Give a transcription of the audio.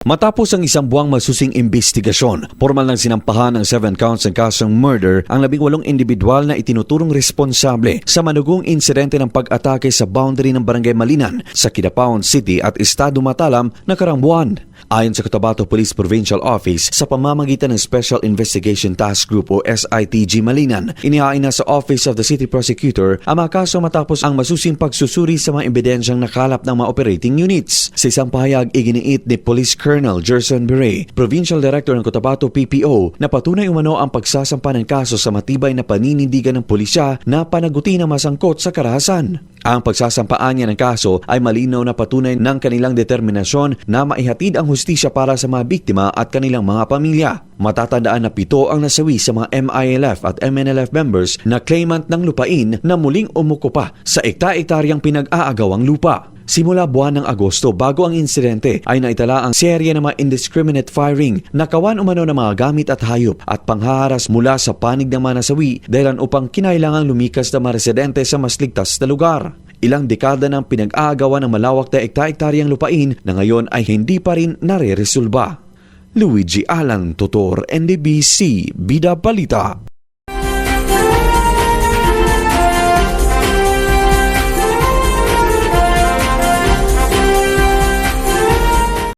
Matapos ang isang buwang masusing imbestigasyon, formal nang sinampahan ng 7 counts ng kasong murder ang 18 individual na itinuturong responsable sa manugong insidente ng pag-atake sa boundary ng Barangay Malinan sa Kidapawan City at Estado Matalam nakarang buwan. Ayon sa Cotabato Police Provincial Office, sa pamamagitan ng Special Investigation Task Group o SITG Malinan, inihain na sa Office of the City Prosecutor ang mga kaso matapos ang masusing pagsusuri sa mga ebidensyang nakalap ng mga operating units. Sa isang pahayag, iginiit ni Police Colonel Gerson Beret, Provincial Director ng Cotabato PPO, na patunay umano ang pagsasampa ng kaso sa matibay na paninindigan ng pulisya na panagutin ang masangkot sa karahasan. Ang pagsasampaan niya ng kaso ay malinaw na patunay ng kanilang determinasyon na maihatid ang hustisya para sa mga biktima at kanilang mga pamilya. Matatandaan na 7 ang nasawi sa mga MILF at MNLF members na claimant ng lupain na muling umukupa sa ekta-ektaryang pinag-aagawang lupa. Simula buwan ng Agosto bago ang insidente ay naitala ang serye ng mga indiscriminate firing na kawan umano ng mga gamit at hayop at panghaharas mula sa panig ng mga nasawi dahilan upang kinailangang lumikas ng mga residente sa mas ligtas na lugar. Ilang dekada ng pinag-aagawa ng malawak na ekta-ektaryang lupain na ngayon ay hindi pa rin nare-resolba. Luigi Alan Tutor, NDBC, Bida Balita.